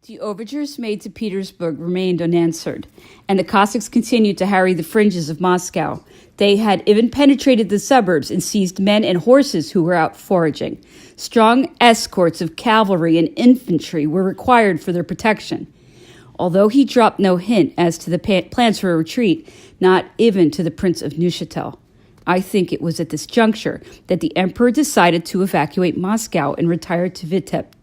The overtures made to Petersburg remained unanswered, and the Cossacks continued to harry the fringes of Moscow. They had even penetrated the suburbs and seized men and horses who were out foraging. Strong escorts of cavalry and infantry were required for their protection. Although he dropped no hint as to the plans for a retreat, not even to the Prince of Neuchatel. I think it was at this juncture that the emperor decided to evacuate Moscow and retire to Vitebsk,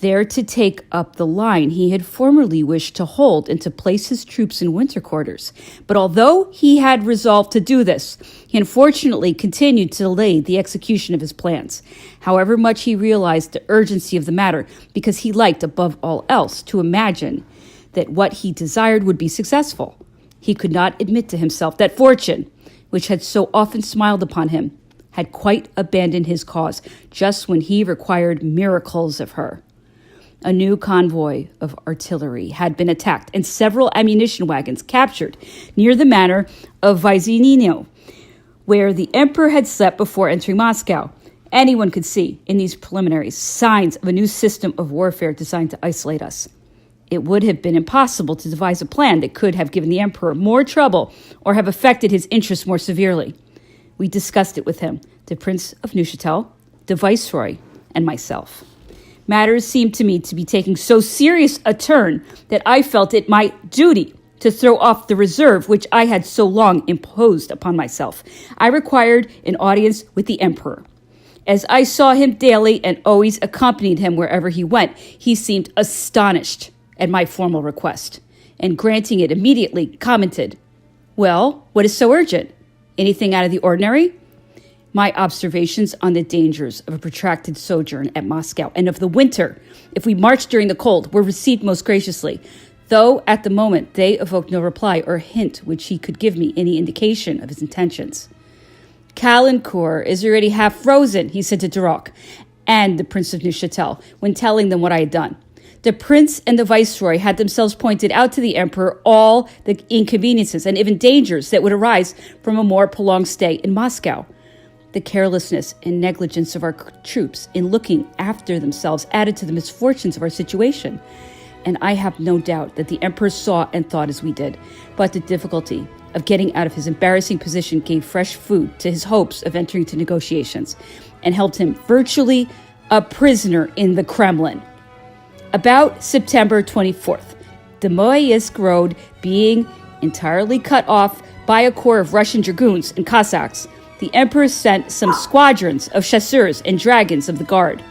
there to take up the line he had formerly wished to hold and to place his troops in winter quarters. But although he had resolved to do this, he unfortunately continued to delay the execution of his plans. However much he realized the urgency of the matter, because he liked above all else to imagine that what he desired would be successful. He could not admit to himself that fortune, which had so often smiled upon him, had quite abandoned his cause just when he required miracles of her. A new convoy of artillery had been attacked and several ammunition wagons captured near the manor of Vyazhinino, where the emperor had slept before entering Moscow. Anyone could see in these preliminaries signs of a new system of warfare designed to isolate us. It would have been impossible to devise a plan that could have given the emperor more trouble or have affected his interests more severely. We discussed it with him, the Prince of Neuchatel, the Viceroy, and myself. Matters seemed to me to be taking so serious a turn that I felt it my duty to throw off the reserve which I had so long imposed upon myself. I required an audience with the emperor. As I saw him daily and always accompanied him wherever he went, he seemed astonished at my formal request, and granting it immediately, commented, "Well, what is so urgent? Anything out of the ordinary?" My observations on the dangers of a protracted sojourn at Moscow and of the winter, if we marched during the cold, were received most graciously, though at the moment they evoked no reply or hint which he could give me any indication of his intentions. "Caulaincourt is already half frozen," he said to Duroc and the Prince of Neuchatel, when telling them what I had done. The prince and the viceroy had themselves pointed out to the emperor all the inconveniences and even dangers that would arise from a more prolonged stay in Moscow. The carelessness and negligence of our troops in looking after themselves added to the misfortunes of our situation. And I have no doubt that the emperor saw and thought as we did. But the difficulty of getting out of his embarrassing position gave fresh food to his hopes of entering into negotiations and held him virtually a prisoner in the Kremlin. About September 24th, the Moeyisk road being entirely cut off by a corps of Russian dragoons and Cossacks, the emperor sent some squadrons of chasseurs and dragons of the guard,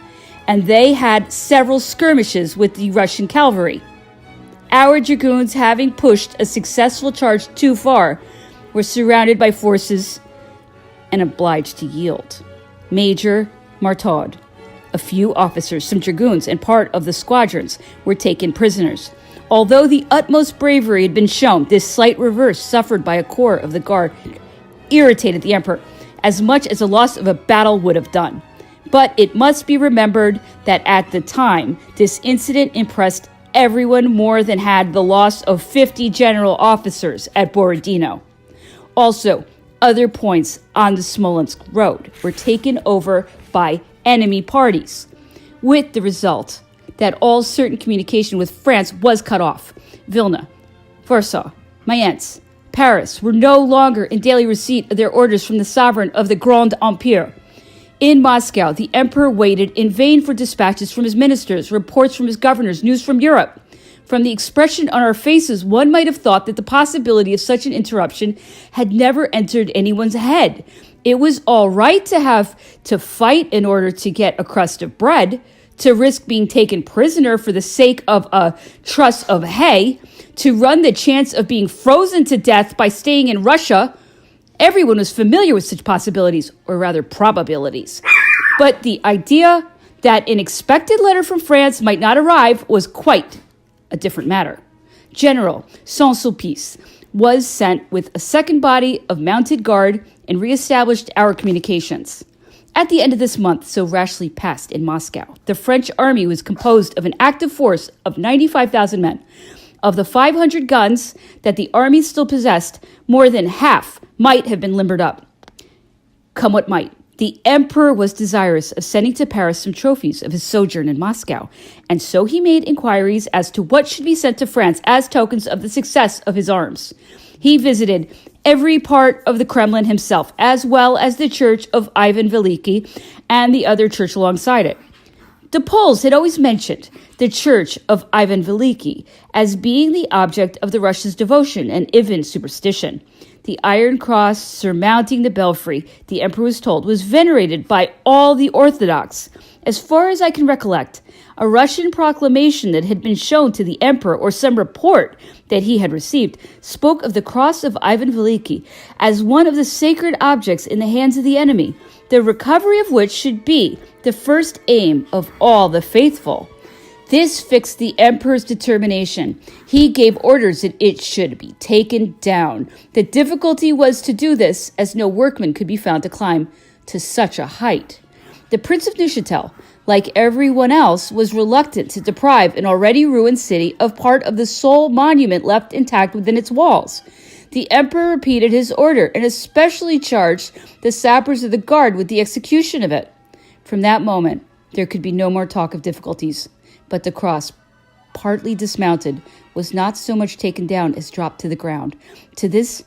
and they had several skirmishes with the Russian cavalry. Our dragoons, having pushed a successful charge too far, were surrounded by forces and obliged to yield. Major Martaud, a few officers, some dragoons, and part of the squadrons were taken prisoners. Although the utmost bravery had been shown, this slight reverse suffered by a corps of the guard irritated the emperor as much as the loss of a battle would have done. But it must be remembered that at the time, this incident impressed everyone more than had the loss of 50 general officers at Borodino. Also, other points on the Smolensk road were taken over by enemy parties, with the result that all certain communication with France was cut off. Vilna, Warsaw, Mayence, Paris were no longer in daily receipt of their orders from the sovereign of the Grand Empire. In Moscow, the emperor waited in vain for dispatches from his ministers, reports from his governors, news from Europe. From the expression on our faces, one might have thought that the possibility of such an interruption had never entered anyone's head. It was all right to have to fight in order to get a crust of bread, to risk being taken prisoner for the sake of a truss of hay, to run the chance of being frozen to death by staying in Russia. Everyone was familiar with such possibilities, or rather probabilities. But the idea that an expected letter from France might not arrive was quite a different matter. General Saint-Sulpice was sent with a second body of mounted guard and reestablished our communications. At the end of this month, so rashly passed in Moscow, the French army was composed of an active force of 95,000 men. Of the 500 guns that the army still possessed, more than half might have been limbered up. Come what might, The emperor was desirous of sending to Paris some trophies of his sojourn in Moscow, and so he made inquiries as to what should be sent to France as tokens of the success of his arms. He visited every part of the Kremlin himself, as well as the church of Ivan Veliki and the other church alongside it. The Poles had always mentioned the church of Ivan Veliki as being the object of the Russians' devotion and even superstition. The iron cross surmounting the belfry, the emperor was told, was venerated by all the Orthodox. As far as I can recollect, a Russian proclamation that had been shown to the emperor or some report that he had received spoke of the cross of Ivan Veliki as one of the sacred objects in the hands of the enemy, the recovery of which should be the first aim of all the faithful. This fixed the emperor's determination. He gave orders that it should be taken down. The difficulty was to do this, as no workman could be found to climb to such a height. The Prince of Neuchatel, like everyone else, was reluctant to deprive an already ruined city of part of the sole monument left intact within its walls. The emperor repeated his order and especially charged the sappers of the guard with the execution of it. From that moment, there could be no more talk of difficulties. But the cross, partly dismounted, was not so much taken down as dropped to the ground. To this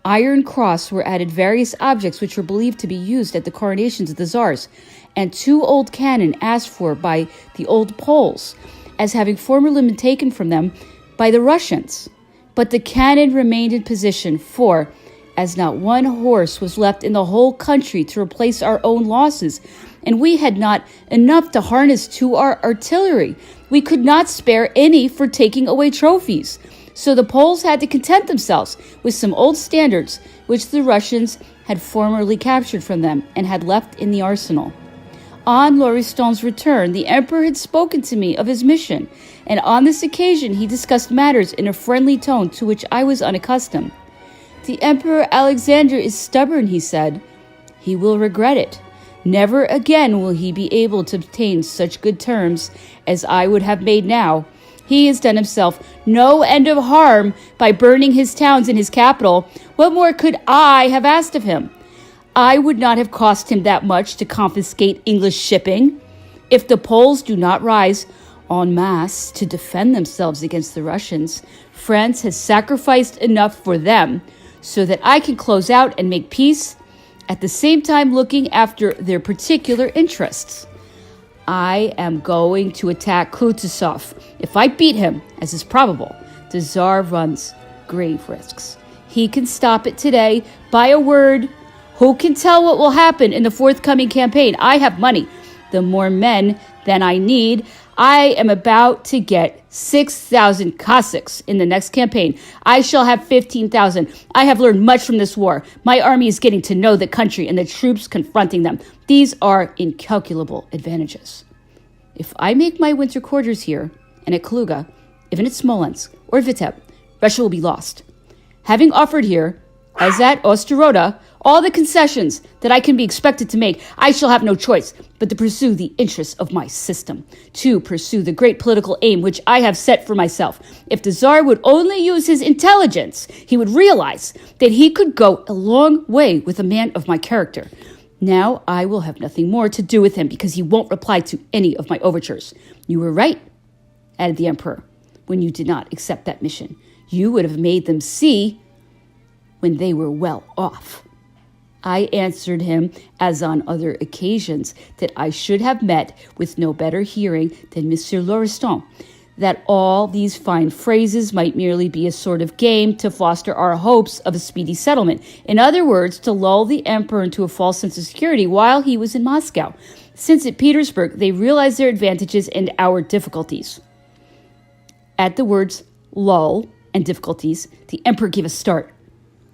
iron cross were added various objects which were believed to be used at the coronations of the czars, and 2 old cannon asked for by the old Poles, as having formerly been taken from them by the Russians. But the cannon remained in position, for, as not one horse was left in the whole country to replace our own losses, and we had not enough to harness to our artillery, we could not spare any for taking away trophies. So the Poles had to content themselves with some old standards which the Russians had formerly captured from them and had left in the arsenal. On Lauriston's return, the emperor had spoken to me of his mission, and on this occasion he discussed matters in a friendly tone to which I was unaccustomed. The Emperor Alexander is stubborn, he said. He will regret it. Never again will he be able to obtain such good terms as I would have made now. He has done himself no end of harm by burning his towns and his capital. What more could I have asked of him? I would not have cost him that much to confiscate English shipping. If the Poles do not rise en masse to defend themselves against the Russians, France has sacrificed enough for them so that I can close out and make peace, at the same time looking after their particular interests. I am going to attack Kutuzov. If I beat him, as is probable, the Tsar runs grave risks. He can stop it today by a word. Who can tell what will happen in the forthcoming campaign? I have money, the more men than I need. I am about to get 6,000 Cossacks in the next campaign. I shall have 15,000. I have learned much from this war. My army is getting to know the country and the troops confronting them. These are incalculable advantages. If I make my winter quarters here and at Kaluga, even at Smolensk or Vitebsk, Russia will be lost. Having offered here, as at Osterode, all the concessions that I can be expected to make, I shall have no choice but to pursue the interests of my system, to pursue the great political aim which I have set for myself. If the Tsar would only use his intelligence, he would realize that he could go a long way with a man of my character. Now I will have nothing more to do with him because he won't reply to any of my overtures. You were right, added the emperor, when you did not accept that mission. You would have made them see when they were well off. I answered him, as on other occasions, that I should have met with no better hearing than Monsieur Lauriston, that all these fine phrases might merely be a sort of game to foster our hopes of a speedy settlement. In other words, to lull the emperor into a false sense of security while he was in Moscow, since at Petersburg they realized their advantages and our difficulties. At the words lull and difficulties, the emperor gave a start.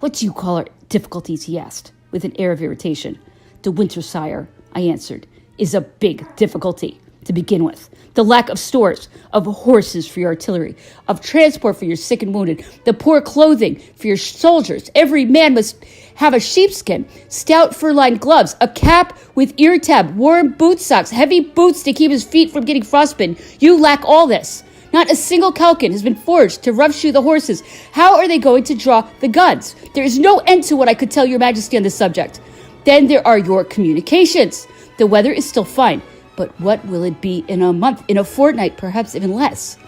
What do you call our difficulties, he asked, with an air of irritation. The winter, sire, I answered, is a big difficulty to begin with. The lack of stores, of horses for your artillery, of transport for your sick and wounded, the poor clothing for your soldiers. Every man must have a sheepskin, stout fur-lined gloves, a cap with ear tab, warm boot socks, heavy boots to keep his feet from getting frostbitten. You lack all this. Not a single calkin has been forged to roughshoe the horses. How are they going to draw the guns? There is no end to what I could tell your majesty on this subject. Then there are your communications. The weather is still fine, but what will it be in a month, in a fortnight, perhaps even less?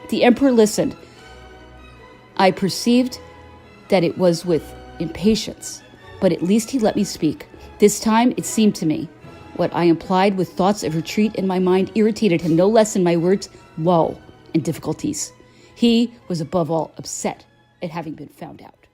The emperor listened. I perceived that it was with impatience, but at least he let me speak. This time, it seemed to me, what I implied with thoughts of retreat in my mind irritated him no less than my words, woe and difficulties. He was above all upset at having been found out.